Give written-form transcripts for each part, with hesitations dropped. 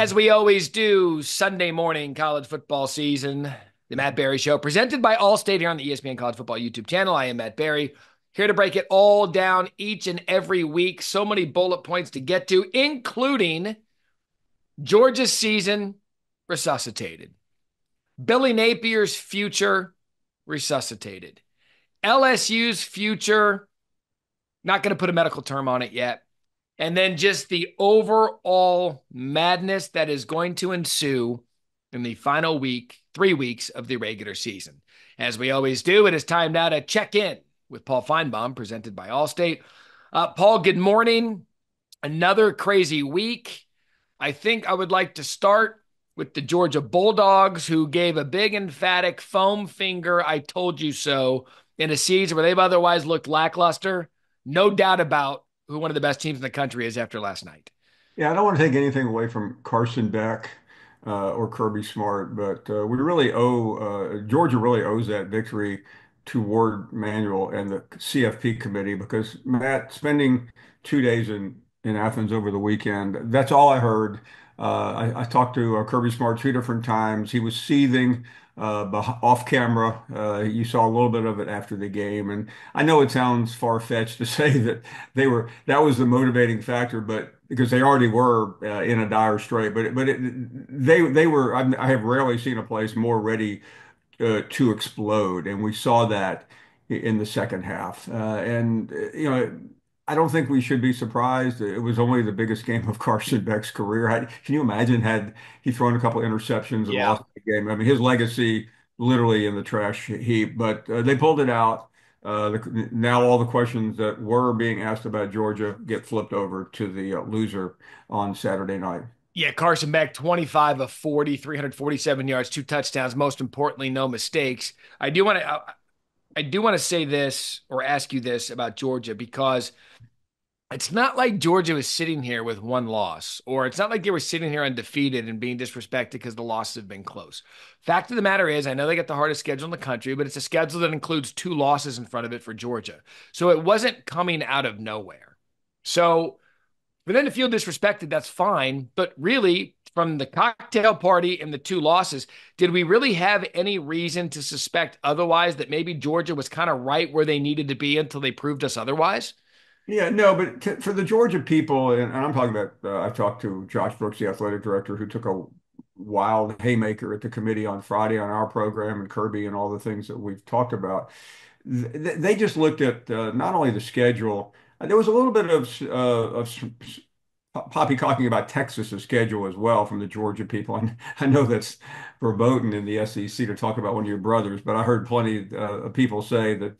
As we always do, Sunday morning college football season, the Matt Barrie Show, presented by Allstate here on the ESPN College Football YouTube channel. I am Matt Barrie, here to break it all down each and every week. So many bullet points to get to, including Georgia's season resuscitated, Billy Napier's future resuscitated, LSU's future, not going to put a medical term on it yet. And then just the overall madness that is going to ensue in the final 3 weeks of the regular season. As we always do, it is time now to check in with Paul Finebaum, presented by Allstate. Paul, good morning. Another crazy week. I think I would like to start with the Georgia Bulldogs, who gave a big emphatic foam finger, I told you so, in a season where they've otherwise looked lackluster. No doubt about who one of the best teams in the country is after last night. Yeah, I don't want to take anything away from Carson Beck or Kirby Smart, but we really owe Georgia really owes that victory to Ward Manuel and the CFP committee because Matt spending 2 days in Athens over the weekend. That's all I heard. I talked to Kirby Smart two different times. He was seething off camera. You saw a little bit of it after the game, and I know it sounds far-fetched to say that that was the motivating factor, but because they already were in a dire strait, they were. I have rarely seen a place more ready to explode, and we saw that in the second half. I don't think we should be surprised. It was only the biggest game of Carson Beck's career. Can you imagine had he thrown a couple interceptions and Yeah. lost the game? I mean, his legacy literally in the trash heap. But they pulled it out. Now all the questions that were being asked about Georgia get flipped over to the loser on Saturday night. Yeah, Carson Beck, 25 of 40, 347 yards, 2 touchdowns. Most importantly, no mistakes. I do want to say this or ask you this about Georgia because it's not like Georgia was sitting here with one loss, or it's not like they were sitting here undefeated and being disrespected because the losses have been close. Fact of the matter is, I know they got the hardest schedule in the country, but it's a schedule that includes 2 losses in front of it for Georgia. So it wasn't coming out of nowhere. So for them to feel disrespected, that's fine. But really, from the cocktail party and the 2 losses, did we really have any reason to suspect otherwise that maybe Georgia was kind of right where they needed to be until they proved us otherwise? Yeah, no, but for the Georgia people, and I'm talking about, I talked to Josh Brooks, the athletic director, who took a wild haymaker at the committee on Friday on our program, and Kirby and all the things that we've talked about. They just looked at not only the schedule, there was a little bit of poppycocking about Texas's schedule as well from the Georgia people. And I know that's verboten in the SEC to talk about one of your brothers, but I heard plenty of people say that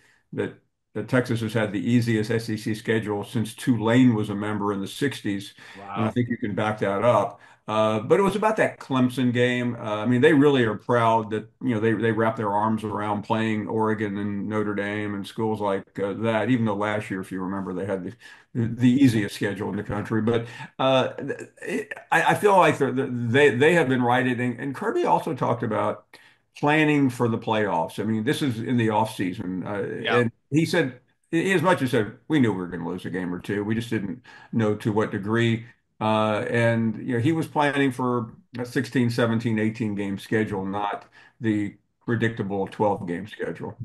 that Texas has had the easiest SEC schedule since Tulane was a member in the 60s, and I Wow. think you can back that up. But it was about that Clemson game. I mean, they really are proud that they wrap their arms around playing Oregon and Notre Dame and schools like that. Even though last year, if you remember, they had the easiest schedule in the country. But uh, I feel like they have been right. And Kirby also talked about planning for the playoffs. I mean, this is in the off season, Yeah. and he said, he as much as said, we knew we were going to lose a game or two. We just didn't know to what degree. And he was planning for a 16, 17, 18 game schedule, not the predictable 12 game schedule.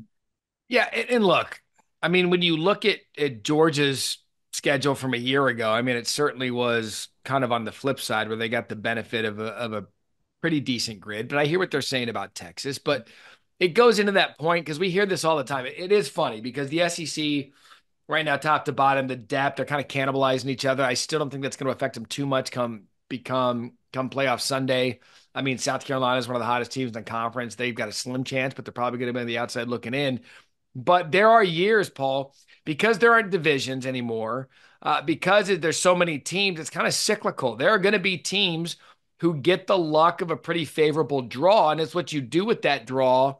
Yeah. And look, I mean, when you look at Georgia's schedule from a year ago, I mean, it certainly was kind of on the flip side where they got the benefit of a pretty decent grid. But I hear what they're saying about Texas. But it goes into that point because we hear this all the time. It is funny because the SEC right now, top to bottom, the depth, they're kind of cannibalizing each other. I still don't think that's going to affect them too much come playoff Sunday. I mean, South Carolina is one of the hottest teams in the conference. They've got a slim chance, but they're probably going to be on the outside looking in. But there are years, Paul, because there aren't divisions anymore, because there's so many teams, it's kind of cyclical. There are going to be teams who get the luck of a pretty favorable draw, and it's what you do with that draw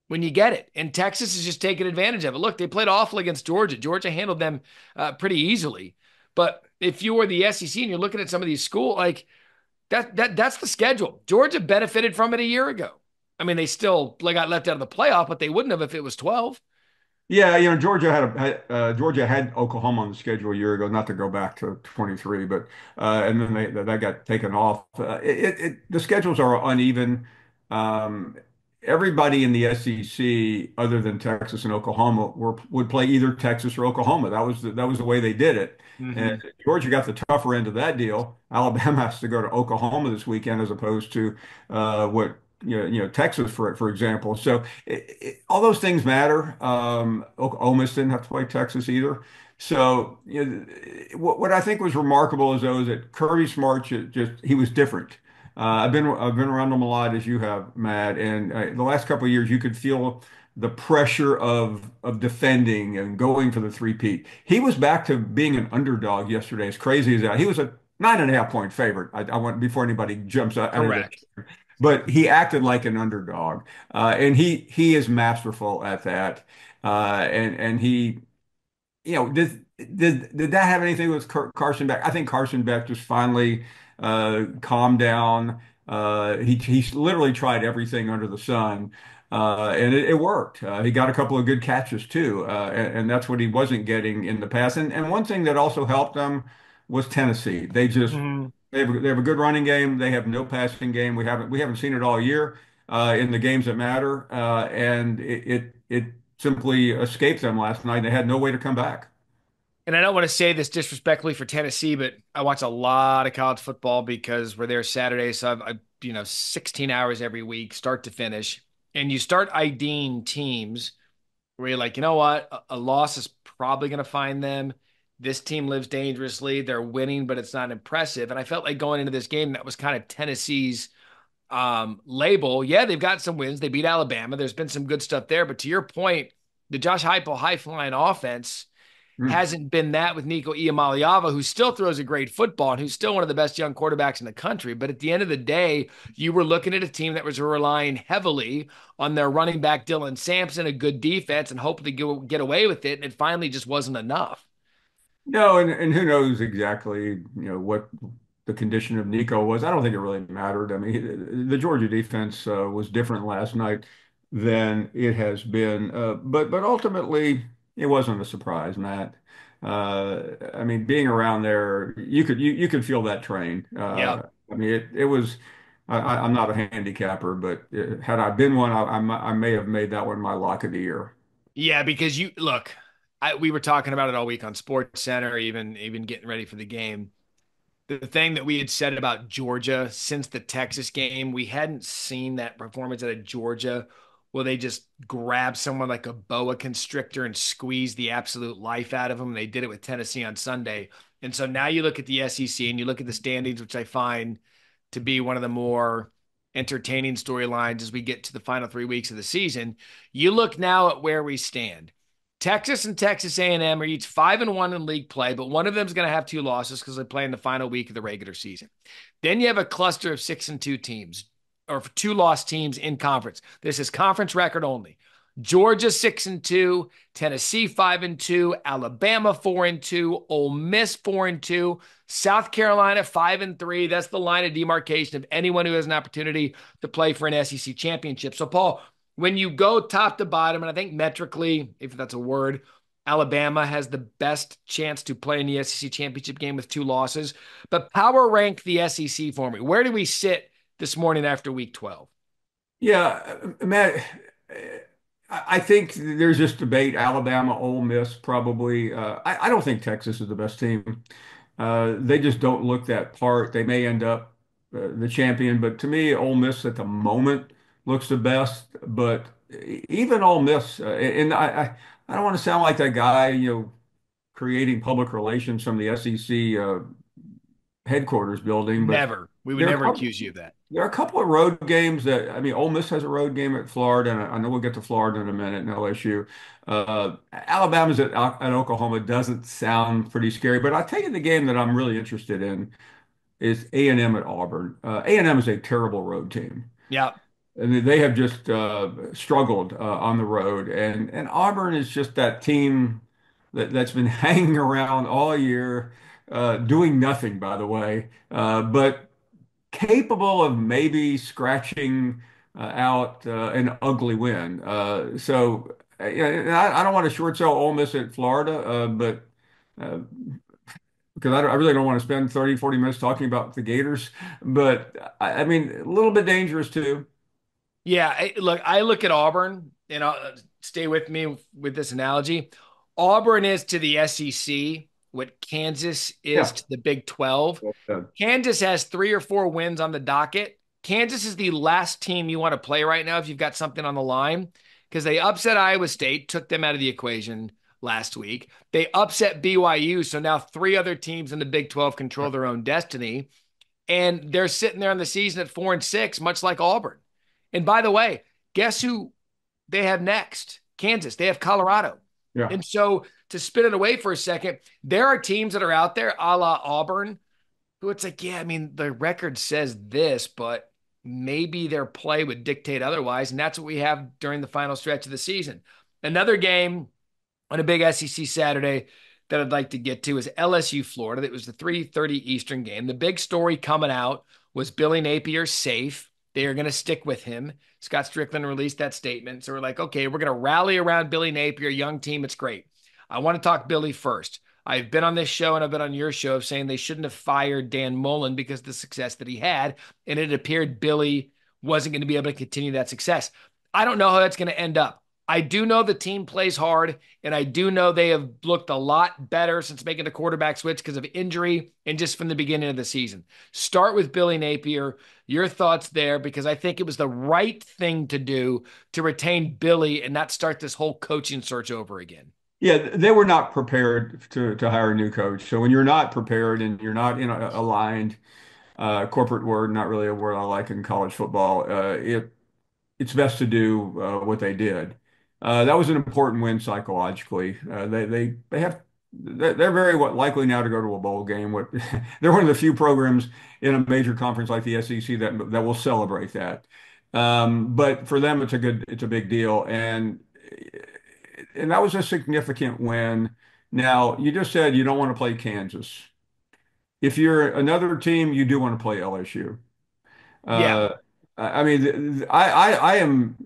when you get it. And Texas is just taking advantage of it. Look, they played awful against Georgia. Georgia handled them pretty easily. But if you were the SEC and you're looking at some of these schools, like that's the schedule. Georgia benefited from it a year ago. I mean, they still got left out of the playoff, but they wouldn't have if it was 12. Yeah, Georgia had Oklahoma on the schedule a year ago, not to go back to 23, but and then that got taken off. The schedules are uneven. Um, Everybody in the SEC, other than Texas and Oklahoma, would play either Texas or Oklahoma. That was the way they did it. And Hmm. Georgia got the tougher end of that deal. Alabama has to go to Oklahoma this weekend as opposed to what Texas for example. So all those things matter. Ole Miss didn't have to play Texas either. So what I think was remarkable is though is that Kirby Smart just he was different. I've been around him a lot as you have, Matt, and the last couple of years you could feel the pressure of defending and going for the three-peat. He was back to being an underdog yesterday, as crazy as that. He was a 9.5 point favorite. I want before anybody jumps out of Correct. there. But he acted like an underdog, and he is masterful at that. And he, did that have anything with Carson Beck? I think Carson Beck just finally calmed down. He literally tried everything under the sun, and it worked. He got a couple of good catches too, and that's what he wasn't getting in the past. And one thing that also helped them was Tennessee. Hmm. They have a good running game. They have no passing game. We haven't seen it all year in the games that matter, and it simply escaped them last night. They had no way to come back. And I don't want to say this disrespectfully for Tennessee, but I watch a lot of college football because we're there Saturday. So 16 hours every week, start to finish. And you start IDing teams where you're like, you know what? A loss is probably going to find them. This team lives dangerously. They're winning, but it's not impressive. And I felt like going into this game, that was kind of Tennessee's label. Yeah, they've got some wins. They beat Alabama. There's been some good stuff there. But to your point, the Josh Heupel high flying offense Mm. hasn't been that with Nico Iamaleava, who still throws a great football and who's still one of the best young quarterbacks in the country. But at the end of the day, you were looking at a team that was relying heavily on their running back, Dylan Sampson, a good defense, and hoping to get away with it. And it finally just wasn't enough. No, and who knows exactly, what the condition of Nico was. I don't think it really mattered. I mean, the Georgia defense was different last night than it has been, but ultimately it wasn't a surprise, Matt. I mean, being around there, you could feel that train. Yeah. I mean, it was. I'm not a handicapper, but had I been one, I may have made that one my lock of the year. Yeah, because you look, we were talking about it all week on Sports Center, even getting ready for the game. The thing that we had said about Georgia since the Texas game, we hadn't seen that performance out of Georgia where they just grab someone like a boa constrictor and squeeze the absolute life out of them. They did it with Tennessee on Sunday. And so now you look at the SEC and you look at the standings, which I find to be one of the more entertaining storylines as we get to the final 3 weeks of the season. You look now at where we stand. Texas and Texas A&M are each 5-1 in league play, but one of them is going to have two losses because they play in the final week of the regular season. Then you have a cluster of 6-2 teams, or two lost teams in conference. This is conference record only. Georgia 6-2, Tennessee 5-2, Alabama 4-2, Ole Miss 4-2, South Carolina 5-3. That's the line of demarcation of anyone who has an opportunity to play for an SEC championship. So, Paul, when you go top to bottom, and I think metrically, if that's a word, Alabama has the best chance to play in the SEC championship game with two losses. But power rank the SEC for me. Where do we sit this morning after week 12? Yeah, Matt, I think there's this debate, Alabama, Ole Miss, probably. I don't think Texas is the best team. They just don't look that part. They may end up the champion, but to me, Ole Miss at the moment looks the best. But even Ole Miss, and I don't want to sound like that guy, creating public relations from the SEC headquarters building, but Never. We would there are a never couple, accuse you of that. there are a couple of road games that I mean, Ole Miss has a road game at Florida, and I know we'll get to Florida in a minute and LSU. Alabama's at Oklahoma doesn't sound pretty scary, but I tell you the game that I'm really interested in is A&M at Auburn. A&M is a terrible road team. Yeah. And they have just struggled on the road, and Auburn is just that team that's been hanging around all year, doing nothing, by the way, but capable of maybe scratching out an ugly win. So Yeah, I don't want to short sell Ole Miss at Florida, but uh, because I really don't want to spend 30, 40 minutes talking about the Gators. But I mean, a little bit dangerous too. Yeah, I look at Auburn, and I'll stay with me with this analogy. Auburn is to the SEC what Kansas is Yeah. to the Big 12. Kansas has 3 or 4 wins on the docket. Kansas is the last team you want to play right now if you've got something on the line because they upset Iowa State, took them out of the equation last week. They upset BYU, so now 3 other teams in the Big 12 control their own destiny, and they're sitting there on the season at 4-6, much like Auburn. And by the way, guess who they have next? Kansas. They have Colorado. Yeah. And so to spin it away for a second, there are teams that are out there, a la Auburn, who it's like, yeah, I mean, the record says this, but maybe their play would dictate otherwise. And that's what we have during the final stretch of the season. Another game on a big SEC Saturday that I'd like to get to is LSU Florida. That was the 3:30 Eastern game. The big story coming out was Billy Napier safe. They are going to stick with him. Scott Strickland released that statement. So we're like, okay, we're going to rally around Billy Napier, young team. It's great. I want to talk Billy first. I've been on this show and I've been on your show of saying they shouldn't have fired Dan Mullen because of the success that he had. And it appeared Billy wasn't going to be able to continue that success. I don't know how that's going to end up. I do know the team plays hard, and I do know they have looked a lot better since making the quarterback switch because of injury and just from the beginning of the season. Start with Billy Napier. Your thoughts there, because I think it was the right thing to do to retain Billy and not start this whole coaching search over again. Yeah, they were not prepared to hire a new coach. So when you're not prepared and you're not in aligned, corporate word, not really a word I like in college football, it's best to do what they did. That was an important win psychologically. They have they're very likely now to go to a bowl game. What they're one of the few programs in a major conference like the SEC that will celebrate that. But for them, it's a big deal, and that was a significant win. Now, you just said you don't want to play Kansas. If you're another team, you do want to play LSU. Yeah. Uh, I mean, I am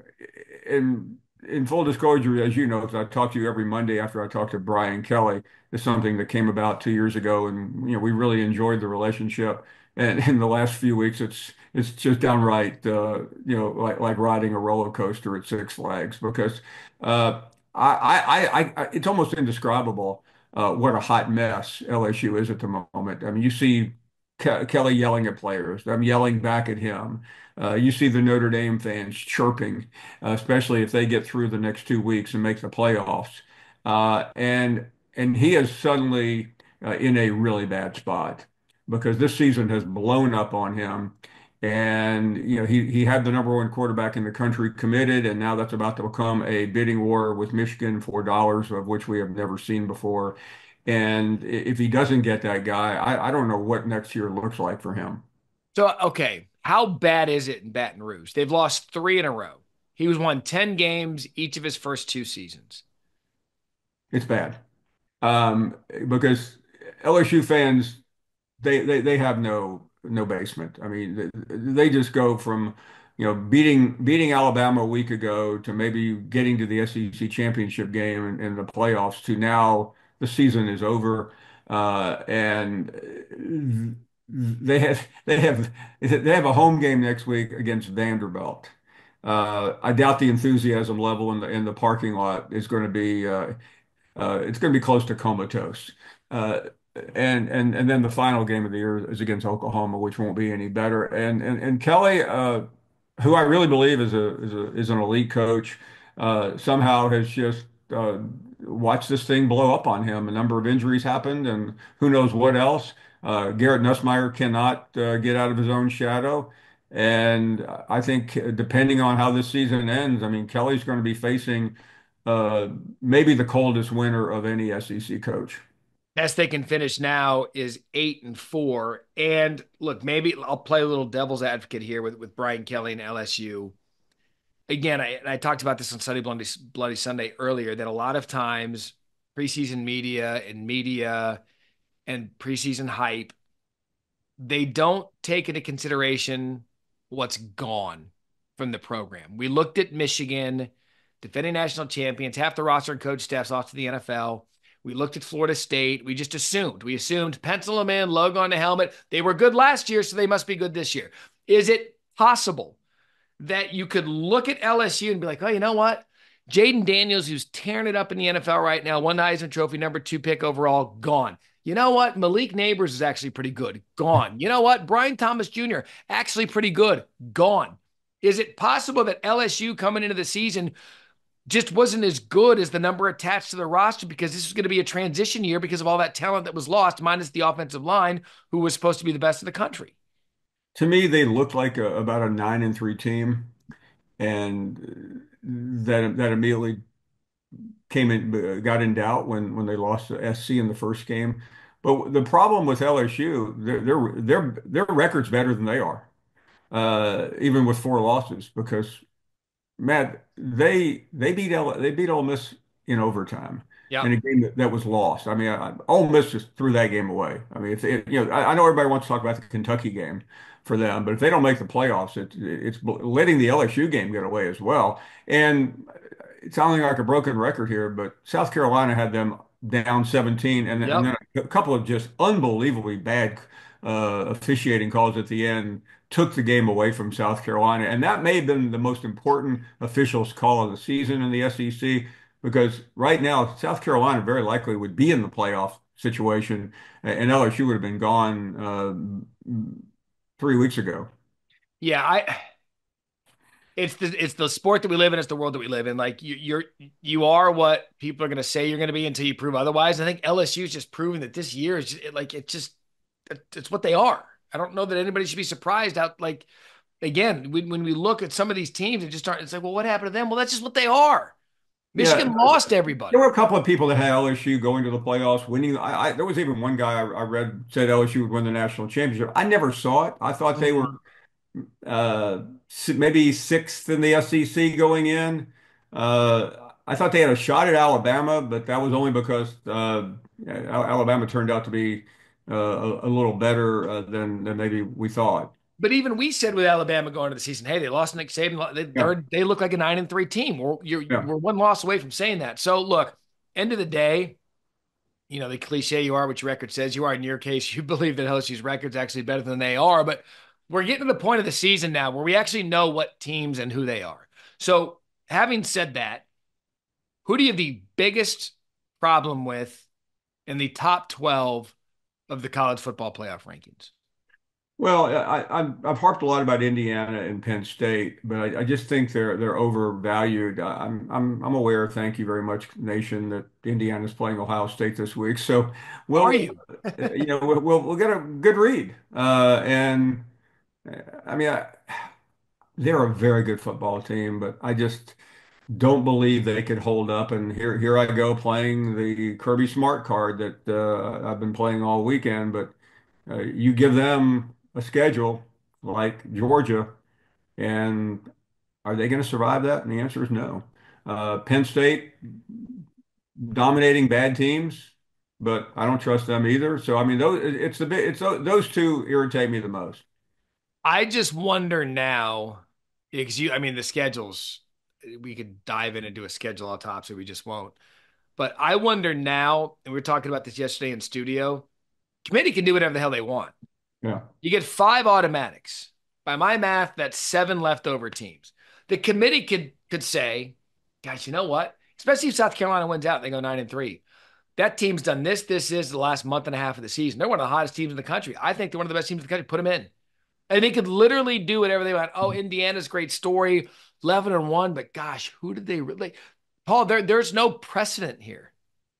in full disclosure, as you know, because I talk to you every Monday after I talk to Brian Kelly. It's something that came about 2 years ago, and we really enjoyed the relationship. And in the last few weeks, it's just downright, like riding a roller coaster at Six Flags because it's almost indescribable what a hot mess LSU is at the moment. I mean, you see Kelly yelling at players. I'm yelling back at him. You see the Notre Dame fans chirping, especially if they get through the next 2 weeks and make the playoffs. And he is suddenly in a really bad spot because this season has blown up on him. And he had the number one quarterback in the country committed, and now that's about to become a bidding war with Michigan for dollars of which we have never seen before. And if he doesn't get that guy, I don't know what next year looks like for him. So, okay, how bad is it in Baton Rouge? They've lost 3 in a row. He was won 10 games each of his first 2 seasons. It's bad. Because LSU fans, they have no basement. I mean, they just go from, beating Alabama a week ago to maybe getting to the SEC championship game and the playoffs to now the season is over. And they have a home game next week against Vanderbilt. I doubt the enthusiasm level in the parking lot is going to be it's going to be close to comatose. Uh, and then the final game of the year is against Oklahoma, which won't be any better. And Kelly, who I really believe is an elite coach, somehow has just watched this thing blow up on him. A number of injuries happened, and who knows what else. Garrett Nussmeier cannot get out of his own shadow. And I think depending on how this season ends, I mean, Kelly's going to be facing uh, maybe the coldest winter of any SEC coach. Best they can finish now is 8-4. And look, maybe I'll play a little devil's advocate here with Brian Kelly and LSU. Again, I talked about this on Sunday Bloody Sunday earlier that a lot of times preseason media and preseason hype, they don't take into consideration what's gone from the program. We looked at Michigan. defending national champions, half the roster and coach staff's off to the NFL. We looked at Florida State. We just assumed. We assumed pencil them in, logo on the helmet. They were good last year, so they must be good this year. Is it possible that you could look at LSU and be like, oh, you know what? Jaden Daniels, who's tearing it up in the NFL right now, won the Heisman Trophy, number 2 pick overall, gone. You know what? Malik Neighbors is actually pretty good, gone. You know what? Brian Thomas Jr., actually pretty good, gone. Is it possible that LSU coming into the season just wasn't as good as the number attached to the roster because this was going to be a transition year because of all that talent that was lost, minus the offensive line, who was supposed to be the best in the country? To me, they looked like about a 9-3 team, and that immediately came in, got in doubt when they lost to SC in the first game. But the problem with LSU, their record's better than they are, even with 4 losses, because Matt, they beat Ole Miss in overtime Yeah. in a game that was lost. I mean, Ole Miss just threw that game away. I mean, if it, you know, I know everybody wants to talk about the Kentucky game for them, but if they don't make the playoffs, it's letting the LSU game get away as well. And it's sounding like a broken record here, but South Carolina had them down 17, and Yep. then a couple of just unbelievably bad officiating calls at the end took the game away from South Carolina. And that may have been the most important officials call of the season in the SEC because right now, South Carolina very likely would be in the playoff situation, and LSU would have been gone 3 weeks ago. Yeah, it's the sport that we live in, it's the world that we live in. Like you are what people are going to say you're going to be until you prove otherwise. I think LSU is just proving that this year is just, like it's what they are. I don't know that anybody should be surprised out. Like again, when we look at some of these teams, it just aren't. It's like, well, what happened to them? Well, that's just what they are. Yeah, Michigan lost there everybody. were a couple of people that had LSU going to the playoffs, winning. There was even one guy I read said LSU would win the national championship. I never saw it. I thought they were Mhm. maybe sixth in the SEC going in. I thought they had a shot at Alabama, but that was only because Alabama turned out to be a little better than maybe we thought. But even we said with Alabama going into the season, hey, they lost Nick Saban. Yeah, They look like a 9-3 team. yeah. We're one loss away from saying that. So look, end of the day, the cliche, you are what your record says you are. In your case, you believe that LSU's record's actually better than they are. But we're getting to the point of the season now where we actually know what teams and who they are. So having said that, who do you have the biggest problem with in the top 12 of the college football playoff rankings? Well, I've harped a lot about Indiana and Penn State, but I just think they're overvalued. I'm aware, thank you very much, nation, that Indiana's playing Ohio State this week. So Are we'll you? we'll get a good read. And I mean, they're a very good football team, but I just don't believe they could hold up. And here I go playing the Kirby Smart card that I've been playing all weekend. But you give them a schedule like Georgia, and are they going to survive that? And the answer is no. Penn State dominating bad teams, but I don't trust them either. So I mean, those two irritate me the most. I just wonder now, because the schedules, we could dive in and do a schedule autopsy. We just won't. But I wonder now, and we were talking about this yesterday in studio, committee can do whatever the hell they want. Yeah, You get 5 automatics. By my math, that's 7 leftover teams. The committee could say, guys, you know what? Especially if South Carolina wins out and they go 9-3. That team's done this is the last month and a half of the season. They're one of the hottest teams in the country. I think they're one of the best teams in the country. Put them in. And they could literally do whatever they want. Oh, Indiana's great story, 11-1, but gosh, who did they really? Paul, there's no precedent here.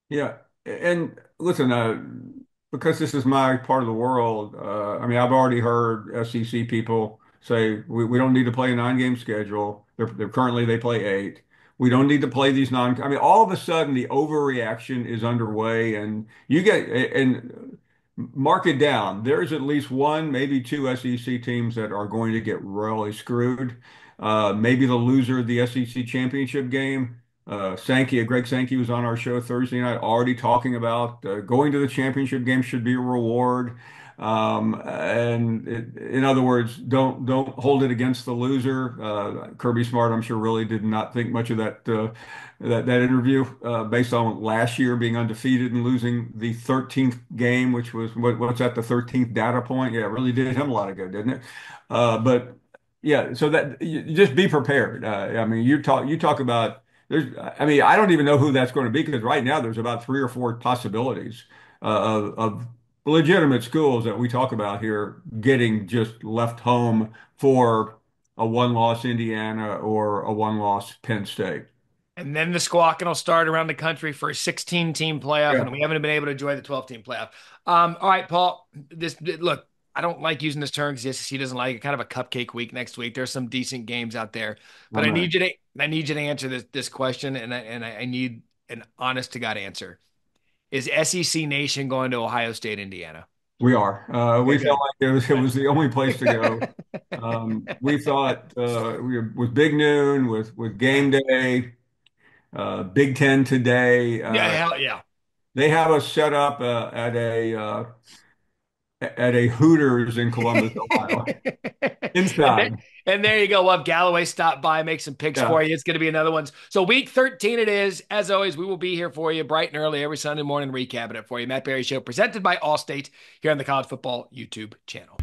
yeah. And listen, because this is my part of the world, I mean, I've already heard SEC people say we don't need to play a 9 game schedule. They're currently they play 8. We don't need to play these non. I mean, all of a sudden the overreaction is underway, and you get and mark it down. There's at least one, maybe two SEC teams that are going to get royally screwed. Maybe the loser of the SEC championship game. Greg Sankey was on our show Thursday night already talking about going to the championship game should be a reward. In other words, don't hold it against the loser. Kirby Smart, I'm sure, really did not think much of that interview based on last year being undefeated and losing the 13th game, which was what's that, the 13th data point? Yeah, it really did him a lot of good, didn't it? But yeah, so that you just be prepared. I mean, you talk about there's. I mean, I don't even know who that's going to be because right now there's about three or four possibilities of legitimate schools that we talk about here getting just left home for a one-loss Indiana or a one-loss Penn State. And then the squawking will start around the country for a 16-team playoff, Yeah, and we haven't been able to enjoy the 12-team playoff. All right, Paul. This look, I don't like using this term because the SEC doesn't like it. Kind of a cupcake week next week. There's some decent games out there, but I'm in. I need you to answer this question, and I need an honest to God answer. Is SEC Nation going to Ohio State, Indiana? We are. Okay, We felt good. like it was the only place to go. We thought with Big Noon, with Game Day, Big Ten today. Yeah, hell yeah. They have us set up at a Hooters in Columbus, Ohio, And there, inside. and there you go. We'll have Galloway stop by, make some picks Yeah, for you. It's going to be another one. So week 13 it is. As always, we will be here for you bright and early every Sunday morning, recapping it for you. Matt Barrie Show, presented by Allstate here on the College Football YouTube channel.